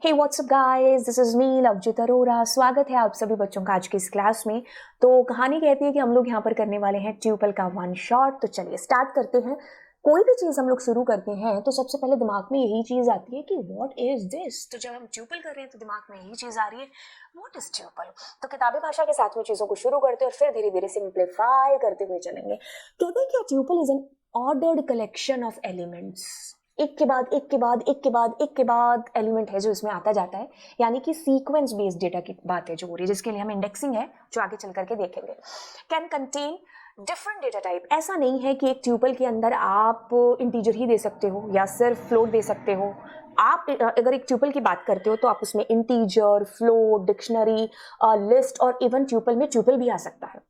Hey what's up guys, this is me Lovejeet Arora. स्वागत है आप सभी बच्चों का आज की इस क्लास में। तो कहानी कहती है कि हम लोग यहाँ पर करने वाले हैं ट्यूपल का वन शॉट। तो चलिए स्टार्ट करते हैं। कोई भी चीज हम लोग शुरू करते हैं तो सबसे पहले दिमाग में यही चीज आती है कि व्हाट इज दिस। तो जब हम ट्यूपल कर रहे हैं तो दिमाग में यही चीज आ रही है, व्हाट इज ट्यूपल। तो किताबी भाषा के साथ में चीजों को शुरू करते हैं और फिर धीरे धीरे सिंप्लीफाई करते हुए चलेंगे। कहते हैं कि tuple is an ordered collection of elements. एक के बाद एक के बाद एक के बाद एक के बाद एलिमेंट है जो इसमें आता जाता है, यानी कि सीक्वेंस बेस्ड डेटा की बात है जो हो रही है, जिसके लिए हम इंडेक्सिंग है जो आगे चल करके देखेंगे। Can contain different data type. ऐसा नहीं है कि एक ट्यूपल के अंदर आप इंटीजर ही दे सकते हो या सिर्फ फ्लोट दे सकते हो। आप अगर एक ट्यूपल की बात करते हो तो आप उसमें इंटीजर, फ्लोट, डिक्शनरी, लिस्ट और इवन ट्यूपल में ट्यूपल भी आ सकता है।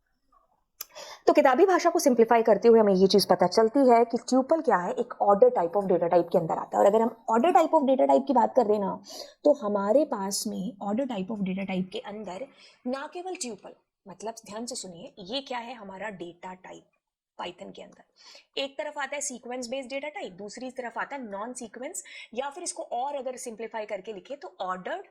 तो किताबी भाषा को सिंप्लीफाई करते हुए हमें ये चीज पता चलती है कि ट्यूपल क्या है, एक order type of data type के अंदर आता है। और अगर हम order type of data type की बात कर रहे हैं ना, तो हमारे पास में order type of data type के अंदर ना केवल ट्यूपल, मतलब ध्यान से सुनिए, ये क्या है हमारा डेटा टाइप पाइथन के अंदर। एक तरफ आता है सीक्वेंस बेस्ड डेटा टाइप, दूसरी तरफ आता है नॉन सीक्वेंस, या फिर इसको और अगर सिंप्लीफाई करके लिखे तो ऑर्डर्ड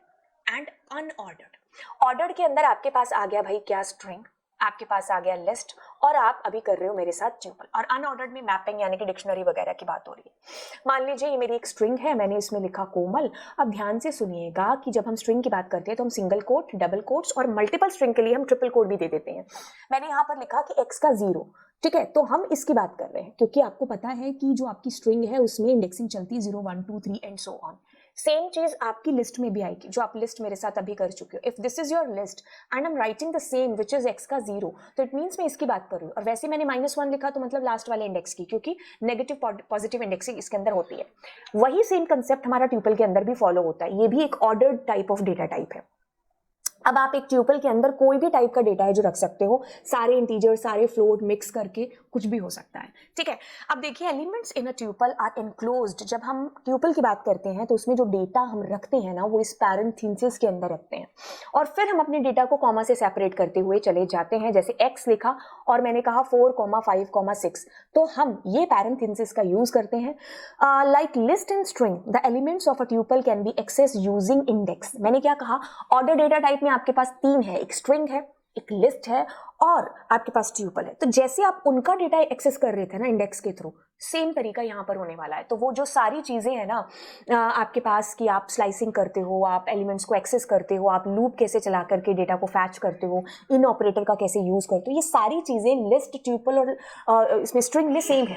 एंड अनऑर्डर्ड। ऑर्डर्ड के अंदर आपके पास आ गया भाई क्या, स्ट्रिंग, आपके पास आ गया लिस्ट, और आप अभी कर रहे हो मेरे साथ ट्यूपल। और अनऑर्डर्ड में मैपिंग यानी कि डिक्शनरी वगैरह की बात हो रही है। मान लीजिए ये मेरी एक स्ट्रिंग है, मैंने इसमें लिखा कोमल। अब ध्यान से सुनिएगा कि जब हम स्ट्रिंग की बात करते हैं तो हम सिंगल कोट, डबल कोट्स और मल्टीपल स्ट्रिंग के लिए हम ट्रिपल कोट भी दे देते हैं। मैंने यहाँ पर लिखा कि x का 0, ठीक है, तो हम इसकी बात कर रहे हैं क्योंकि आपको पता है कि जो आपकी स्ट्रिंग है उसमें इंडेक्सिंग चलती है 0 1 2 3 एंड सो ऑन। सेम चीज आपकी लिस्ट में भी आएगी, जो आप लिस्ट मेरे साथ अभी कर चुके हो। If this is your list and I am writing the same which is x का 0, तो इट मीन्स मैं इसकी बात कर रही हूँ। और वैसे मैंने -1 लिखा तो मतलब लास्ट वाले इंडेक्स की, क्योंकि नेगेटिव पॉजिटिव इंडेक्सिंग इसके अंदर होती है। वही सेम कंसेप्ट हमारा ट्यूपल के अंदर भी फॉलो होता है। ये भी एक ordered type of data type है। अब आप एक ट्यूपल के अंदर कोई भी टाइप का डेटा है जो रख सकते हो, सारे इंटीजर, सारे फ्लोट मिक्स करके कुछ भी हो सकता है, ठीक है। अब देखिए, elements in a tuple are enclosed. जब हम ट्यूपल की बात करते हैं तो उसमें जो डेटा हम रखते हैं ना, वो इस पैरेंथेसिस के अंदर रखते हैं और फिर हम अपने डेटा को कॉमा से सेपरेट करते हुए चले जाते हैं। जैसे x लिखा और मैंने कहा 4, 5, 6, तो हम ये पैरेंथेसिस का यूज करते हैं। Like list and string, the elements of a tuple can be access using index. मैंने क्या कहा, ऑर्डर डेटा टाइप में आपके पास 3 है, एक स्ट्रिंग है, एक लिस्ट है और आपके पास ट्यूपल है। तो जैसे आप उनका डेटा एक्सेस कर रहे थे ना इंडेक्स के थ्रू, सेम तरीका यहाँ पर होने वाला है। तो वो जो सारी चीजें हैं ना आपके पास, कि आप स्लाइसिंग करते हो, आप एलिमेंट्स को एक्सेस करते हो, आप लूप कैसे चला करके डेटा को फैच करते हो, इन ऑपरेटर का कैसे यूज करते हो, ये सारी चीजें लिस्ट, ट्यूपल और इसमें स्ट्रिंग में सेम है,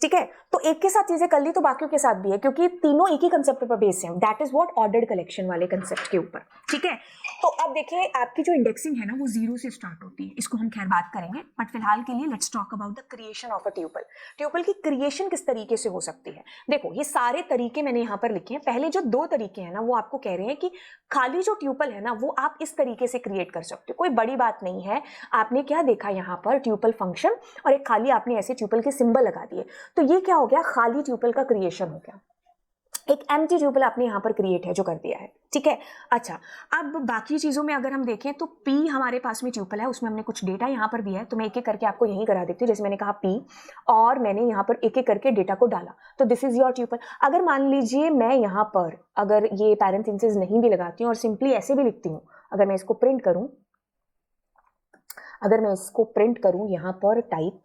ठीक है। तो एक के साथ चीजें कर ली तो बाकियों के साथ भी है, क्योंकि तीनों एक ही कंसेप्ट पर बेस है। That is what ordered collection वाले कंसेप्ट के ऊपर, ठीक है। तो अब देखिए, आपकी जो इंडेक्सिंग है ना वो 0 से स्टार्ट होती है। इसको हम खैर बात करेंगे, बट फिलहाल के लिए let's talk about the creation of a tuple. Tuple की क्रिएशन किस तरीके से हो सकती है। देखो, ये सारे तरीके मैंने यहाँ पर लिखे हैं। पहले जो 2 तरीके हैं ना, वो आपको कह रहे हैं कि खाली जो ट्यूपल है ना वो आप इस तरीके से क्रिएट कर सकते हो, कोई बड़ी बात नहीं है। आपने क्या देखा यहाँ पर, ट्यूपल फंक्शन और एक खाली आपने ऐसे ट्यूपल के सिंबल लगा दिए, तो ये क्या हो गया, खाली ट्यूपल का क्रिएशन हो गया। एक एम्प्टी ट्यूपल आपने यहाँ पर क्रिएट है जो कर दिया है, ठीक है। अच्छा, अब बाकी चीजों में अगर हम देखें तो P हमारे पास में ट्यूपल है, उसमें हमने कुछ डेटा यहाँ पर दिया है। तो मैं एक एक करके आपको यही करा देती हूँ। जैसे मैंने कहा P और मैंने यहाँ पर एक एक करके डेटा को डाला, तो दिस इज योर ट्यूपल। अगर मान लीजिए मैं यहाँ पर अगर ये पैरेंथेसिस नहीं भी लगाती हूँ और सिंपली ऐसे भी लिखती हूँ, अगर मैं इसको प्रिंट करूँ, अगर मैं इसको प्रिंट करूँ यहाँ पर टाइप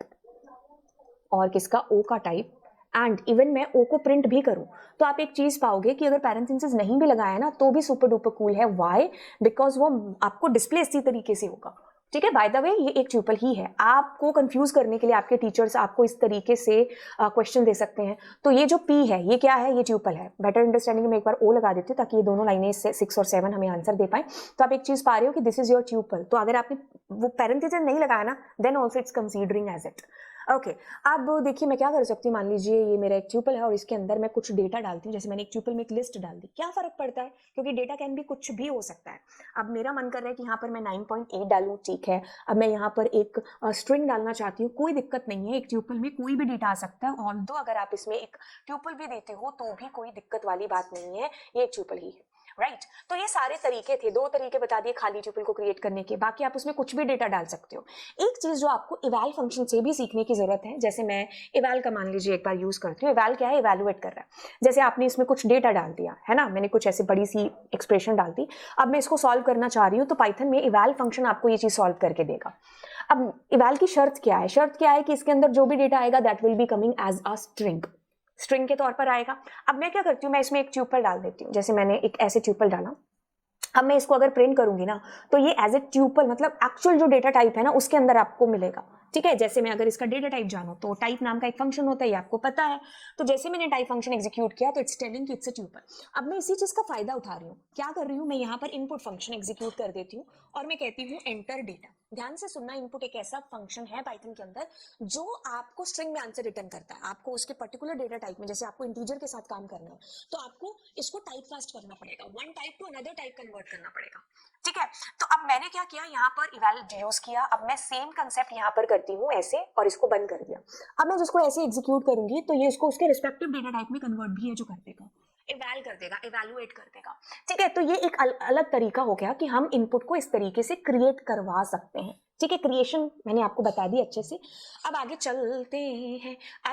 और किसका, O का टाइप, एंड इवन मैं O को प्रिंट भी करूं, तो आप एक चीज पाओगे कि अगर पैरेंथेसिस नहीं भी लगाया ना तो भी सुपर डुपर कूल है। व्हाई? बिकॉज वो आपको डिस्प्ले इसी तरीके से होगा, ठीक है। बाय द वे, ये एक ट्यूपल ही है। आपको कंफ्यूज करने के लिए आपके टीचर्स आपको इस तरीके से क्वेश्चन दे सकते हैं। तो ये जो P है ये क्या है, ये ट्यूपल है। बेटर अंडरस्टैंडिंग में एक बार O लगा देती हूँ ताकि ये दोनों लाइनें 6 और 7 हमें आंसर दे पाए। तो आप एक चीज पा रहे हो कि दिस इज योर ट्यूपल। तो अगर आपने वो पैरेंथेसिस नहीं लगाया ना, then also it's considering as it, okay. अब देखिए, मैं क्या कर सकती हूँ, मान लीजिए ये मेरा एक ट्यूपल है और इसके अंदर मैं कुछ डेटा डालती हूँ। जैसे मैंने एक ट्यूपल में एक लिस्ट डाल दी, क्या फर्क पड़ता है, क्योंकि डेटा कैन भी कुछ भी हो सकता है। अब मेरा मन कर रहा है कि यहाँ पर मैं 9.8 डालूं, ठीक है। अब मैं यहाँ पर एक स्ट्रिंग डालना चाहती हूँ, कोई दिक्कत नहीं है। एक ट्यूपल में कोई भी डेटा आ सकता है, ऑल्दो अगर आप इसमें एक ट्यूपल भी देते हो तो भी कोई दिक्कत वाली बात नहीं है, ये एक ट्यूपल ही है। राइट तो ये सारे तरीके थे, 2 तरीके बता दिए खाली ट्यूपल को क्रिएट करने के, बाकी आप उसमें कुछ भी डेटा डाल सकते हो। एक चीज जो आपको इवैल फंक्शन से भी सीखने की जरूरत है, जैसे मैं इवैल का मान लीजिए एक बार यूज करती हूँ। इवैल क्या है, इवैल्यूएट कर रहा है। जैसे आपने इसमें कुछ डेटा डाल दिया है ना, मैंने कुछ ऐसी बड़ी सी एक्सप्रेशन डाल दी, अब मैं इसको सॉल्व करना चाह रही हूँ, तो पाइथन में इवैल फंक्शन आपको ये चीज सॉल्व करके देगा। अब इवैल की शर्त क्या है, शर्त क्या है कि इसके अंदर जो भी डेटा आएगा that will be coming as a string के तौर पर आएगा। अब मैं क्या करती हूँ, मैं इसमें एक ट्यूपल डाल देती हूँ, जैसे मैंने एक ऐसे ट्यूपल डाला। अब मैं इसको अगर प्रिंट करूंगी ना, तो ये एज ए ट्यूपल मतलब एक्चुअल जो डेटा टाइप है ना उसके अंदर आपको मिलेगा। ठीक है, जैसे मैं अगर इसका डेटा टाइप जानो तो टाइप नाम का एक फंक्शन होता है, ये आपको पता है। तो जैसे मैंने टाइप फंक्शन एग्जीक्यूट किया तो इट्स टेलिंग कि इट्स अ ट्यूपल। अब मैं इसी चीज का फायदा उठा रही हूँ, क्या कर रही हूँ, मैं यहाँ पर इनपुट फंक्शन एग्जीक्यूट कर देती हूँ और मैं कहती हूँ एंटर डेटा। ध्यान से सुनना, इनपुट एक ऐसा फंक्शन है पाइथन के अंदर जो आपको स्ट्रिंग में आंसर रिटर्न करता है। आपको उसके पर्टिकुलर डेटा टाइप में, जैसे आपको इंटीजर के साथ काम करना है तो आपको इसको टाइप कास्ट करना पड़ेगा, one type two another type convert करना पड़ेगा। ठीक है, तो अब मैंने क्या किया, यहाँ पर इवैल यूज किया। अब मैं सेम कंसेप्ट यहाँ पर करती हूँ ऐसे, और इसको बंद कर दिया। अब मैं जिसको ऐसे एग्जीक्यूट करूंगी तो ये इसको उसके रिस्पेक्टिव डेटा टाइप में कन्वर्ट भी है जो कर देगा, इवैल कर देगा, इवैल्यूएट कर देगा। ठीक है, तो ये एक अलग तरीका हो गया कि हम इनपुट को इस तरीके से क्रिएट करवा सकते हैं। ठीक है, क्रिएशन मैंने आपको बता दी अच्छे से। अब आगे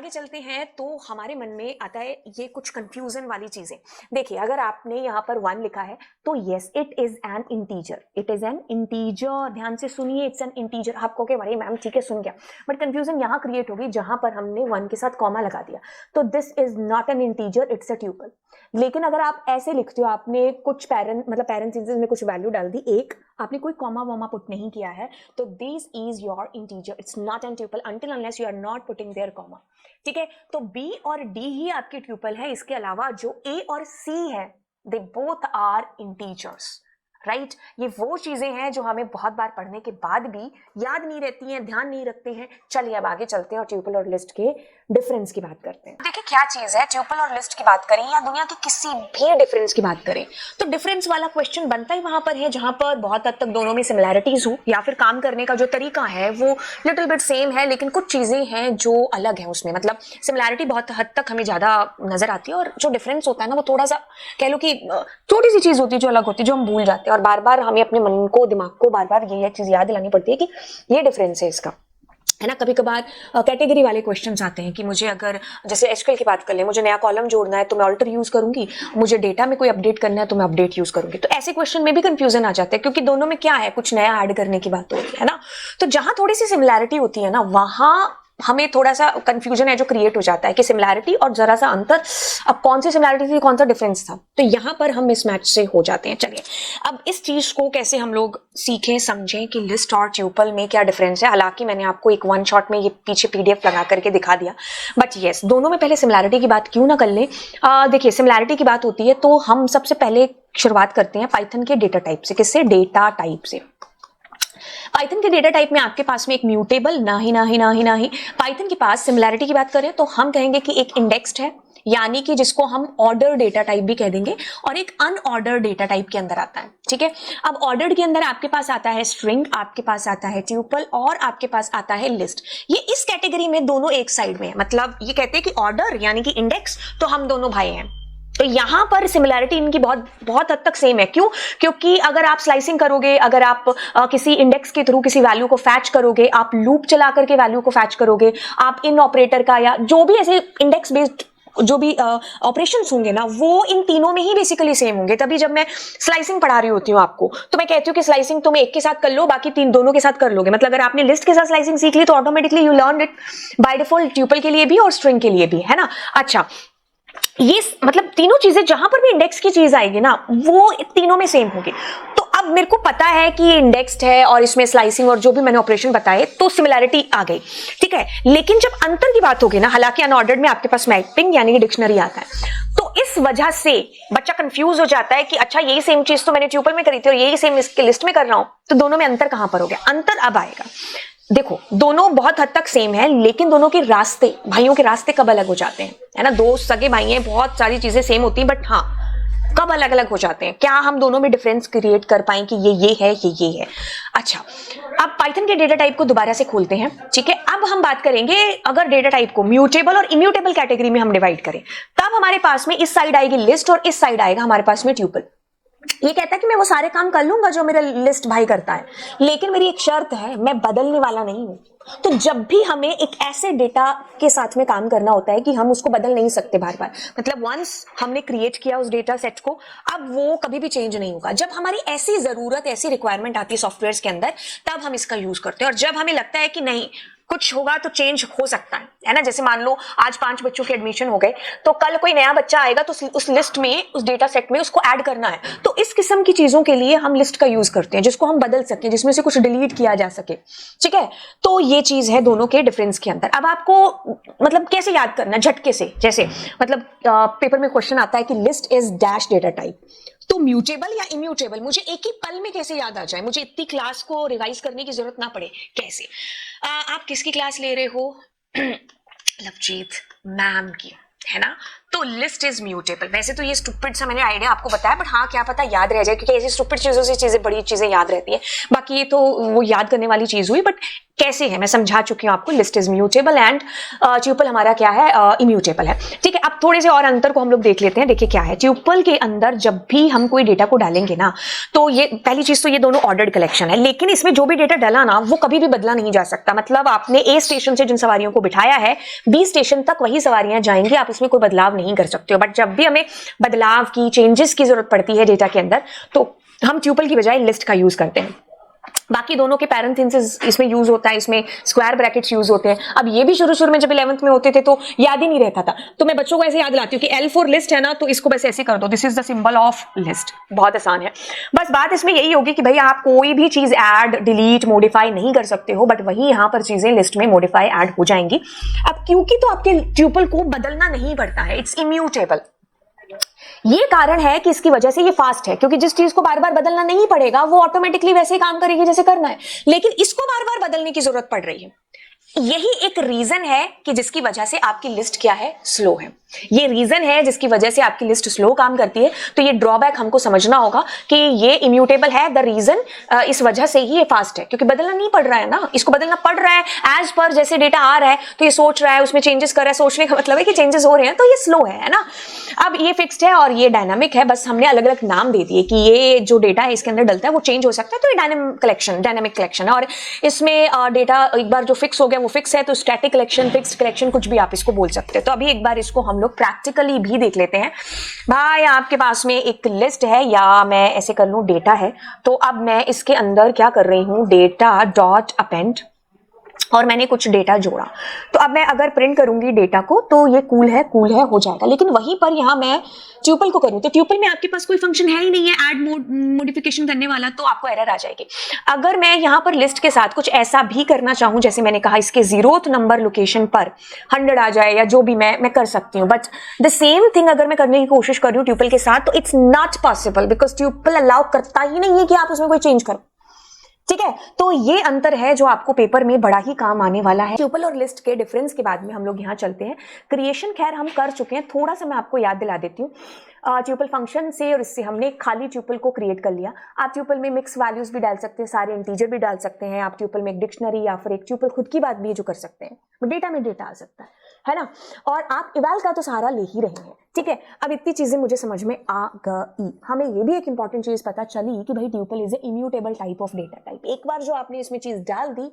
चलते हैं तो हमारे मन में आता है ये कुछ कंफ्यूजन वाली चीजें। देखिए, अगर आपने यहाँ पर 1 लिखा है तो yes it is an integer, ध्यान से सुनिए, इट्स एन इंटीजर। आपको के भाई मैम ठीक है सुन गया, बट कंफ्यूजन यहाँ क्रिएट होगी जहां पर हमने 1 के साथ कॉमा लगा दिया। तो this is not an integer, it's a tuple. लेकिन अगर आप ऐसे लिखते हो, आपने कुछ पैरेंथेसिस में कुछ वैल्यू डाल दी, एक आपने कोई कॉमा वॉमा पुट नहीं किया है, तो this is your integer, it's not an tuple until unless you are not putting there comma. ठीक है, तो बी और डी ही आपके ट्यूपल है। इसके अलावा जो ए और सी है they both are integers. Right, ये वो चीजें हैं जो हमें बहुत बार पढ़ने के बाद भी याद नहीं रहती हैं, ध्यान नहीं रखते हैं। चलिए अब आगे चलते हैं और ट्यूपल और लिस्ट के डिफरेंस की बात करते हैं। देखिए क्या चीज है, ट्यूपल और लिस्ट की बात करें या दुनिया के किसी भी डिफरेंस की बात करें, तो डिफरेंस वाला क्वेश्चन बनता ही वहां पर है जहां पर बहुत हद तक दोनों में सिमिलैरिटीज हो, या फिर काम करने का जो तरीका है वो लिटिल बिट सेम है, लेकिन कुछ चीजें हैं जो अलग है उसमें। मतलब सिमिलैरिटी बहुत हद तक हमें ज्यादा नजर आती है, और जो डिफरेंस होता है ना वो थोड़ा सा कह लो कि छोटी सी चीज होती है जो अलग होती है, जो हम भूल जाते हैं, और बार बार हमें अपने मन को, दिमाग को बार बार ये चीज याद दिलानी पड़ती है कि ये डिफरेंस है इसका, है ना। कभी कभार कैटेगरी वाले क्वेश्चंस आते हैं कि मुझे अगर जैसे एसक्यूएल की बात कर ले, मुझे नया कॉलम जोड़ना है तो मैं ऑल्टर यूज करूंगी, मुझे डेटा में कोई अपडेट करना है तो मैं अपडेट यूज करूंगी। तो ऐसे क्वेश्चन में भी कंफ्यूजन आ जाता है, क्योंकि दोनों में क्या है, कुछ नया ऐड करने की बात होती है ना। तो जहां थोड़ी सी सिमिलैरिटी होती है ना, वहां हमें थोड़ा सा कंफ्यूजन है जो क्रिएट हो जाता है कि सिमिलैरिटी और जरा सा अंतर, अब कौन सी सिमिलैरिटी थी, कौन सा डिफरेंस था, तो यहां पर हम मिसमैच से हो जाते हैं। चलिए अब इस चीज को कैसे हम लोग सीखें, समझें कि लिस्ट और ट्यूपल में क्या डिफरेंस है। हालांकि मैंने आपको एक वन शॉट में ये पीछे पीडीएफ लगा करके दिखा दिया, बट यस दोनों में पहले सिमिलैरिटी की बात क्यों ना कर लें। देखिए सिमिलैरिटी की बात होती है तो हम सबसे पहले शुरुआत करते हैं पाइथन के डेटा टाइप से। किससे? डेटा टाइप से। पाइथन के डेटा टाइप में आपके पास में एक म्यूटेबल, ना ही पाइथन के पास सिमिलैरिटी की बात करें तो हम कहेंगे कि एक इंडेक्स्ड है, यानी कि जिसको हम ऑर्डर डेटा टाइप भी कह देंगे, और एक अनऑर्डर डेटा टाइप के अंदर आता है। ठीक है, अब ऑर्डर्ड के अंदर आपके पास आता है स्ट्रिंग, आपके पास आता है ट्यूपल, और आपके पास आता है लिस्ट। ये इस कैटेगरी में दोनों एक साइड में है, मतलब ये कहते हैं कि ऑर्डर यानी कि इंडेक्स, तो हम दोनों भाई हैं। तो यहां पर सिमिलैरिटी इनकी बहुत हद तक सेम है। क्यों? क्योंकि अगर आप स्लाइसिंग करोगे, अगर आप किसी इंडेक्स के थ्रू किसी वैल्यू को फैच करोगे, आप लूप चला करके वैल्यू को फैच करोगे, आप इन ऑपरेटर का या जो भी ऐसे इंडेक्स बेस्ड जो भी ऑपरेशंस होंगे ना, वो इन तीनों में ही बेसिकली सेम होंगे। तभी जब मैं स्लाइसिंग पढ़ा रही होती हूँ आपको, तो मैं कहती हूँ कि स्लाइसिंग तुम एक के साथ कर लो, बाकी तीन दोनों के साथ कर लोगे। मतलब अगर आपने लिस्ट के साथ स्लाइसिंग सीख ली तो automatically you learn it by default tuple के लिए भी और स्ट्रिंग के लिए भी, है ना। अच्छा, ये मतलब तीनों चीजें जहां पर भी इंडेक्स की चीज आएगी ना, वो तीनों में सेम होगी। तो अब मेरे को पता है कि ये इंडेक्स्ड है और इसमें स्लाइसिंग और जो भी मैंने ऑपरेशन बताए, तो सिमिलैरिटी आ गई। ठीक है, लेकिन जब अंतर की बात होगी ना, हालांकि अनऑर्डर्ड में आपके पास मैपिंग यानी कि डिक्शनरी आता है, तो इस वजह से बच्चा कंफ्यूज हो जाता है कि अच्छा यही सेम चीज तो मैंने ट्यूपल में करी थी और यही सेम इसके लिस्ट में कर रहा हूं, तो दोनों में अंतर कहां पर हो गया। अंतर अब आएगा। देखो दोनों बहुत हद तक सेम है, लेकिन दोनों के रास्ते, भाइयों के रास्ते कब अलग हो जाते हैं, है ना। दो सगे भाई हैं, बहुत सारी चीजें सेम होती हैं, बट हाँ कब अलग अलग हो जाते हैं। क्या हम दोनों में डिफरेंस क्रिएट कर पाए कि ये है, ये है। अच्छा, अब पाइथन के डेटा टाइप को दोबारा से खोलते हैं। ठीक है, अब हम बात करेंगे अगर डेटा टाइप को म्यूटेबल और इम्यूटेबल कैटेगरी में हम डिवाइड करें, तब हमारे पास में इस साइड आएगी लिस्ट और इस साइड आएगा हमारे पास में ट्यूपल। ये कहता है कि मैं वो सारे काम कर लूंगा जो मेरा लिस्ट भाई करता है, लेकिन मेरी एक शर्त है, मैं बदलने वाला नहीं हूं। तो जब भी हमें एक ऐसे डेटा के साथ में काम करना होता है कि हम उसको बदल नहीं सकते बार बार, मतलब वंस हमने क्रिएट किया उस डेटा सेट को, अब वो कभी भी चेंज नहीं होगा। जब हमारी ऐसी जरूरत, ऐसी रिक्वायरमेंट आती है सॉफ्टवेयर के अंदर, तब हम इसका यूज करते हैं। और जब हमें लगता है कि नहीं कुछ होगा तो चेंज हो सकता है ना, जैसे मान लो आज 5 बच्चों के एडमिशन हो गए, तो कल कोई नया बच्चा आएगा तो उस लिस्ट में, उस डेटा सेट में उसको ऐड करना है, तो इस किस्म की चीजों के लिए हम लिस्ट का यूज करते हैं, जिसको हम बदल सकें, जिसमें से कुछ डिलीट किया जा सके। ठीक है, तो ये चीज है दोनों के डिफरेंस के अंदर। अब आपको मतलब कैसे याद करना, झटके से, जैसे मतलब पेपर में क्वेश्चन आता है कि list is dash data type, तो म्यूटेबल या इम्यूटेबल मुझे एक ही पल में कैसे याद आ जाए, मुझे इतनी क्लास को रिवाइज करने की जरूरत ना पड़े, कैसे? आप किसकी क्लास ले रहे हो? लवजीत मैम की, है ना? तो लिस्ट इज म्यूटेबल। वैसे तो ये स्टूपिड सा मैंने आइडिया आपको बताया, बट हाँ क्या पता याद रह जाए, क्योंकि ऐसी स्टूपिड चीजों से चीजें, बड़ी चीजें याद रहती है। बाकी ये तो वो याद करने वाली चीज हुई, बट कैसे है मैं समझा चुकी हूँ आपको। List is mutable and tuple हमारा क्या है, इम्यूटेबल है। ठीक है, अब थोड़े से और अंतर को हम लोग देख लेते हैं। देखिए क्या है, ट्यूपल के अंदर जब भी हम कोई डेटा को डालेंगे ना, तो ये पहली चीज तो ये दोनों ऑर्डर्ड कलेक्शन है, लेकिन इसमें जो भी डेटा डाला ना वो कभी भी बदला नहीं जा सकता। मतलब आपने ए स्टेशन से जिन सवारियों को बिठाया है, बी स्टेशन तक वही सवारियां जाएंगी, आप इसमें कोई बदलाव नहीं कर सकते हो। बट जब भी हमें बदलाव की, चेंजेस की जरूरत पड़ती है डेटा के अंदर, तो हम ट्यूपल की बजाय लिस्ट का यूज करते हैं। बाकी दोनों के पैरेंथेसिस इसमें यूज होता है, इसमें स्क्वायर ब्रैकेट्स यूज होते हैं। अब ये भी शुरू में जब 11th में होते थे तो याद ही नहीं रहता था, तो मैं बच्चों को ऐसे याद दिलाती हूँ कि L फॉर लिस्ट है ना, तो इसको बस ऐसे कर दो, this is the symbol of list. बहुत आसान है। बस बात इसमें यही होगी कि भाई आप कोई भी चीज ऐड, डिलीट, मॉडिफाई नहीं कर सकते हो, बट वही यहां पर चीजें लिस्ट में मॉडिफाई ऐड हो जाएंगी। अब क्योंकि तो आपके ट्यूपल को बदलना नहीं पड़ता है, इट्स इम्यूटेबल। ये कारण है कि इसकी वजह से ये फास्ट है, क्योंकि जिस चीज को बार बार बदलना नहीं पड़ेगा वो ऑटोमेटिकली वैसे ही काम करेगी जैसे करना है, लेकिन इसको बार बार बदलने की जरूरत पड़ रही है। यही एक रीजन है कि जिसकी वजह से आपकी लिस्ट क्या है, स्लो है। ये रीजन है जिसकी वजह से आपकी लिस्ट स्लो काम करती है। तो ये ड्रॉबैक हमको समझना होगा कि ये इम्यूटेबल है, द रीजन इस वजह से ही ये फास्ट है, क्योंकि बदलना नहीं पड़ रहा है ना, इसको बदलना पड़ रहा है एज पर जैसे डेटा आ रहा है, तो ये सोच रहा है, उसमें चेंजेस कर रहा है। सोचने का मतलब है कि चेंजेस हो रहे हैं, तो ये स्लो है ना। अब ये फिक्स्ड है और ये डायनामिक है, बस हमने अलग अलग नाम दे दिए कि ये जो डेटा है इसके अंदर डलता है वो चेंज हो सकता है, तो ये डायनामिक कलेक्शन है। और इसमें डेटा एक बार जो फिक्स हो गया वो फिक्स है, तो स्टैटिक कलेक्शन, फिक्स्ड कलेक्शन, कुछ भी आप इसको बोल सकते हैं। तो अभी एक बार इसको हम लोग प्रैक्टिकली भी देख लेते हैं। भाई आपके पास में एक लिस्ट है, या मैं ऐसे कर लूं डेटा है, तो अब मैं इसके अंदर क्या कर रही हूं, डेटा डॉट अपेंड, और मैंने कुछ डेटा जोड़ा। तो अब मैं अगर प्रिंट करूंगी डेटा को, तो ये कूल है हो जाएगा। लेकिन वहीं पर यहां मैं ट्यूपल को करूं, तो ट्यूपल में आपके पास कोई फंक्शन है ही नहीं है ऐड मॉडिफिकेशन करने वाला, तो आपको एरर आ जाएगी। अगर मैं यहां पर लिस्ट के साथ कुछ ऐसा भी करना चाहूं, जैसे मैंने कहा इसके 0th नंबर लोकेशन पर 100 आ जाए, या जो भी मैं कर सकती हूँ, बट द सेम थिंग अगर मैं करने की कोशिश कर रही हूँ ट्यूपल के साथ, तो it's not possible, because tuple allow करता ही नहीं है कि आप उसमें कोई चेंज करो। ठीक है, तो ये अंतर है जो आपको पेपर में बड़ा ही काम आने वाला है। ट्यूपल और लिस्ट के डिफरेंस के बाद में हम लोग यहाँ चलते हैं। क्रिएशन खैर हम कर चुके हैं, थोड़ा सा मैं आपको याद दिला देती हूँ। ट्यूपल फंक्शन से और इससे हमने खाली ट्यूपल को क्रिएट कर लिया। आप ट्यूपल में मिक्स वैल्यूज भी डाल सकते हैं, सारे इंटीजर भी डाल सकते हैं। आप ट्यूपल में एक डिक्शनरी या फिर एक ट्यूपल खुद की बात भी जो कर सकते हैं, डेटा में डेटा आ सकता है ना। और आप इवैल का तो सहारा ले ही रहे हैं। ठीक है, अब इतनी चीजें मुझे समझ में आ गई। हमें ये भी एक इंपॉर्टेंट चीज पता चली कि भाई tuple is a immutable type of data type. एक बार जो आपने इसमें चीज डाल दी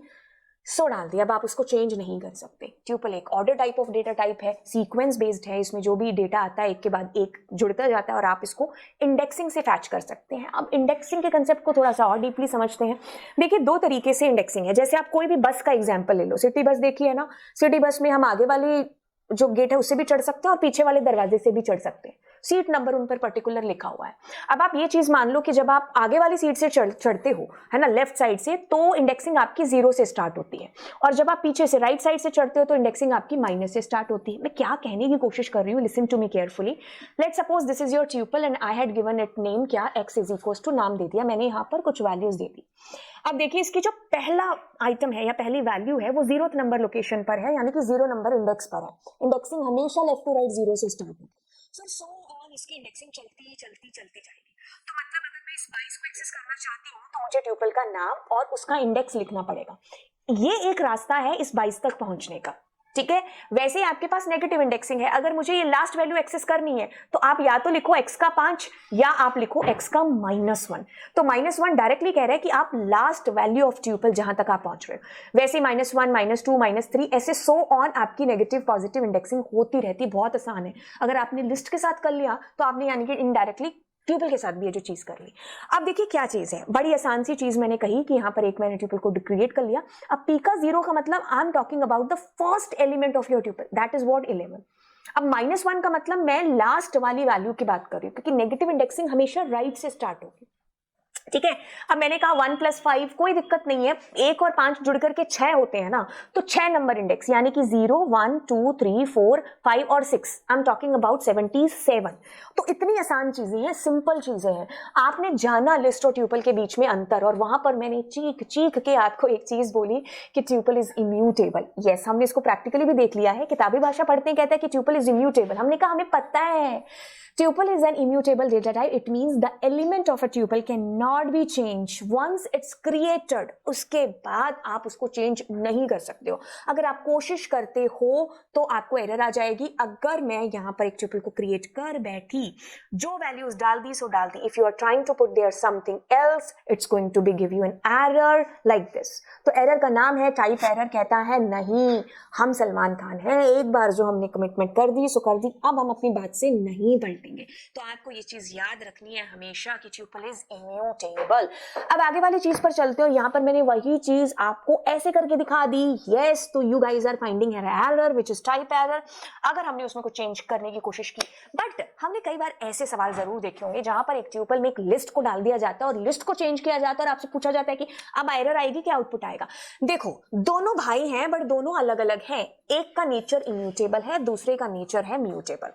सो डाल दी, अब आप उसको चेंज नहीं कर सकते। ट्यूपल एक order type of data type है, सीक्वेंस बेस्ड है, इसमें जो भी डेटा आता है एक के बाद एक जुड़ता जाता है, और आप इसको इंडेक्सिंग से फैच कर सकते हैं। अब इंडेक्सिंग के कंसेप्ट को थोड़ा सा और डीपली समझते हैं। देखिए 2 तरीके से इंडेक्सिंग है। जैसे आप कोई भी बस का एग्जाम्पल ले लो, सिटी बस देखी है ना, सिटी बस में हम आगे वाली जो गेट है उससे भी चढ़ सकते हैं और पीछे वाले दरवाजे से भी चढ़ सकते हैं, सीट नंबर उन पर पर्टिकुलर लिखा हुआ है। अब आप ये चीज मान लो कि जब आप आगे वाली सीट से चढ़ते हो, है ना, लेफ्ट साइड से, तो इंडेक्सिंग आपकी 0 से स्टार्ट होती है, और जब आप पीछे से राइट साइड से चढ़ते हो तो इंडेक्सिंग आपकी माइनस से स्टार्ट होती है। मैं क्या कहने की कोशिश कर रही हूँ, listen to me carefully. Let's suppose this is your tuple and I had given it name, क्या, x इज इक्वल्स टू, नाम दे दिया मैंने, यहाँ पर कुछ वैल्यूज दे दी। अब देखिए इसकी जो पहला आइटम है या पहली वैल्यू है वो 0th नंबर लोकेशन पर है, यानी कि 0 नंबर इंडेक्स पर है। इंडेक्सिंग हमेशा लेफ्ट टू राइट 0 से स्टार्ट होती है। सो ऑन इसकी इंडेक्सिंग चलती जाएगी। तो मतलब अगर मैं इस 22 को एक्सेस करना चाहती हूँ तो मुझे ट्यूपल का नाम और उसका इंडेक्स लिखना पड़ेगा। ये एक रास्ता है इस 22 तक पहुंचने का। ठीक है। वैसे ही आपके पास नेगेटिव इंडेक्सिंग है, अगर मुझे ये लास्ट वैल्यू एक्सेस करनी है तो आप या तो लिखो x का 5 या आप लिखो x का -1। तो -1 डायरेक्टली कह रहा है कि आप लास्ट वैल्यू ऑफ ट्यूपल जहां तक आप पहुंच रहे हो। वैसे -1 -2 -3 ऐसे सो ऑन आपकी नेगेटिव पॉजिटिव इंडेक्सिंग होती रहती, बहुत आसान है। अगर आपने लिस्ट के साथ कर लिया तो आपने यानी कि इनडायरेक्टली ट्यूपल के साथ भी ये जो चीज कर ली। अब देखिए क्या चीज है, बड़ी आसान सी चीज मैंने कही कि यहां पर एक मैंने ट्यूपल को क्रिएट कर लिया। अब p का 0 का मतलब I am talking about the first element of your tuple, that is what 11। अब -1 का मतलब मैं लास्ट वाली वैल्यू की बात कर रही हूं, क्योंकि नेगेटिव इंडेक्सिंग हमेशा राइट से स्टार्ट होगी। ठीक है। अब मैंने कहा 1 + 5 कोई दिक्कत नहीं है, 1 और 5 जुड़ करके 6 होते हैं ना, तो 6 नंबर इंडेक्स यानी कि 0 1 2 3 4 5 और 6, आई एम टॉकिंग अबाउट 77। तो इतनी आसान चीजें हैं, सिंपल चीजें हैं। आपने जाना लिस्ट और ट्यूपल के बीच में अंतर, और वहां पर मैंने चीख चीख के आपको एक चीज बोली कि ट्यूपल इज इम्यूटेबल। यस, हमने इसको प्रैक्टिकली भी देख लिया है, किताबी भाषा पढ़ते हैं कहते हैं कि ट्यूपल इज इम्यूटेबल। हमने कहा हमें पता है tuple is an immutable data type. It means the element of a tuple cannot be changed once it's created. उसके बाद आप उसको चेंज नहीं कर सकते हो। अगर आप कोशिश करते हो तो आपको एरर आ जाएगी। अगर मैं यहाँ पर एक ट्यूपल को क्रिएट कर बैठी, जो वैल्यूज डाल दी सो डाल दी, if you are trying to put there something else, it's going to be give you an error like this. तो एरर का नाम है टाइप एरर। कहता है नहीं, हम सलमान खान हैं, एक बार जो हमने कमिटमेंट कर दी सो कर दी, अब हम अपनी बात से नहीं पलटेंगे। तो आपको ये चीज याद रखनी है हमेशा कि ट्यूपल इज इम्यूटेबल। अब आगे वाली चीज पर चलते हो। यहाँ पर मैंने वही चीज आपको ऐसे करके दिखा दी। यस, तो you guys are finding an error which is type error. अगर हमने उसमें कुछ चेंज करने की कोशिश की, बट हमने कई बार ऐसे सवाल जरूर देखे होंगे जहां पर एक ट्यूपल में एक लिस्ट को डाल दिया जाता है और लिस्ट को चेंज किया जाता है और आपसे पूछा जाता है कि अब एरर आएगी, क्या आउटपुट आएगा। देखो, दोनों भाई हैं बट दोनों अलग अलग हैं। एक का नेचर इम्यूटेबल है, दूसरे का नेचर है म्यूटेबल।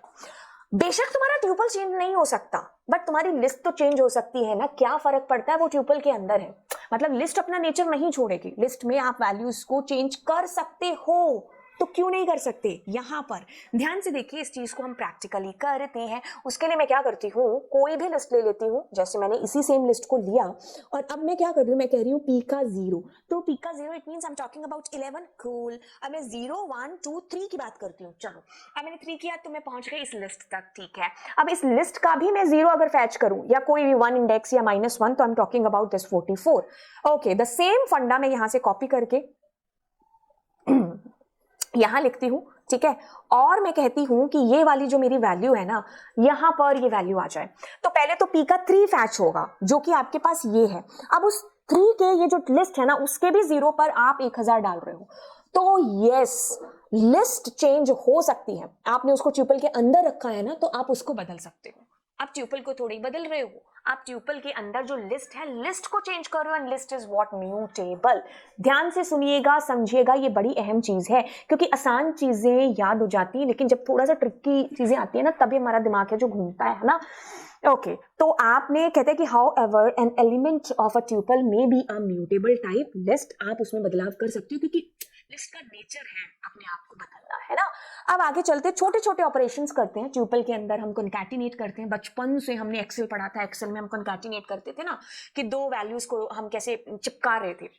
बेशक तुम्हारा ट्यूपल चेंज नहीं हो सकता, बट तुम्हारी लिस्ट तो चेंज हो सकती है ना। क्या फर्क पड़ता है, वो ट्यूपल के अंदर है। मतलब लिस्ट अपना नेचर नहीं छोड़ेगी, लिस्ट में आप वैल्यूज को चेंज कर सकते हो, तो क्यों नहीं कर सकते। यहां पर ध्यान से देखिए, इस चीज को हम प्रैक्टिकली करते हैं। उसके लिए मैं क्या करती हूँ, कोई भी लिस्ट ले लेती हूँ। जैसे मैंने इसी सेम लिस्ट को लिया और अब मैं क्या कर रही हूँ, मैं कह रही हूँ p का 0। तो p का 0 it means I am talking about 11। Cool. अब मैं 0 1 2 3 की बात करती हूँ। चलो, अब मैंने 3 किया तो मैं पहुंच गई इस लिस्ट तक। ठीक है, अब इस लिस्ट का भी मैं 0 अगर फैच करूं या कोई भी 1 इंडेक्स या -1, तो I am talking about this 44। Okay, the same फंडा मैं यहां से कॉपी करके यहां लिखती हूं। ठीक है, और मैं कहती हूं कि ये वाली जो मेरी वैल्यू है ना, यहां पर ये वैल्यू आ जाए। तो पहले तो p का 3 फैच होगा जो कि आपके पास ये है। अब उस 3 के ये जो लिस्ट है ना, उसके भी 0 पर आप 1000 डाल रहे हो। तो यस, लिस्ट चेंज हो सकती है। आपने उसको ट्यूपल के अंदर रखा है ना, तो आप उसको बदल सकते हो। आप ट्यूपल को थोड़ी बदल रहे हो, आप ट्यूपल के अंदर जो लिस्ट है, लिस्ट को चेंज करो। And list is what mutable. ध्यान से सुनिएगा, समझिएगा, ये बड़ी अहम चीज है, क्योंकि आसान चीजें याद हो जाती हैं, लेकिन जब थोड़ा सा ट्रिकी चीजें आती है ना, तभी हमारा दिमाग है जो घूमता है ना। ओके, तो आपने कहते हैं कि how ever an element of a tuple may be a mutable type list. आप उसमें बदलाव कर सकते हो, क्योंकि लिस्ट का नेचर है अपने आप को बदलना, है ना। अब आगे चलते, छोटे छोटे ऑपरेशंस करते हैं ट्यूपल के अंदर। हम कॉन्कैटिनेट करते हैं। बचपन से हमने एक्सेल पढ़ा था, एक्सेल में हम कॉन्कैटिनेट करते थे ना, कि दो वैल्यूज को हम कैसे चिपका रहे थे।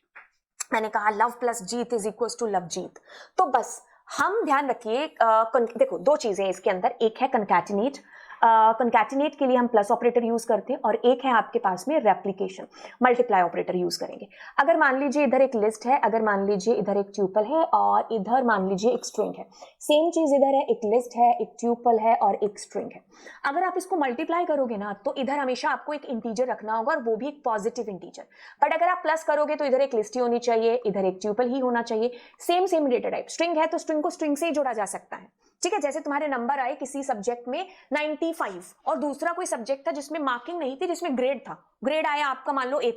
मैंने कहा love plus Jeet is equal to love Jeet. तो बस हम ध्यान रखिए, देखो दो चीजें इसके अंदर, एक है कॉन्कैटिनेट। कॉन्कैटिनेट के लिए हम प्लस ऑपरेटर यूज करते हैं, और एक है आपके पास में रेप्लिकेशन, मल्टीप्लाई ऑपरेटर यूज करेंगे। अगर मान लीजिए इधर एक लिस्ट है, अगर मान लीजिए इधर एक ट्यूपल है, और इधर मान लीजिए एक स्ट्रिंग है। सेम चीज इधर है, एक लिस्ट है, एक ट्यूपल है और एक स्ट्रिंग है। अगर आप इसको मल्टीप्लाई करोगे ना, तो इधर हमेशा आपको एक इंटीजर रखना होगा, और वो भी एक पॉजिटिव इंटीजर। बट अगर आप प्लस करोगे तो इधर एक लिस्ट ही होनी चाहिए, इधर एक ट्यूपल ही होना चाहिए। Same data type. स्ट्रिंग है तो स्ट्रिंग को स्ट्रिंग से ही जोड़ा जा सकता है। ठीक है, जैसे तुम्हारे नंबर आए किसी सब्जेक्ट में 95 और दूसरा कोई सब्जेक्ट था जिसमें मार्किंग नहीं थी, जिसमें ग्रेड था, ग्रेड आया आपका मान लो A+,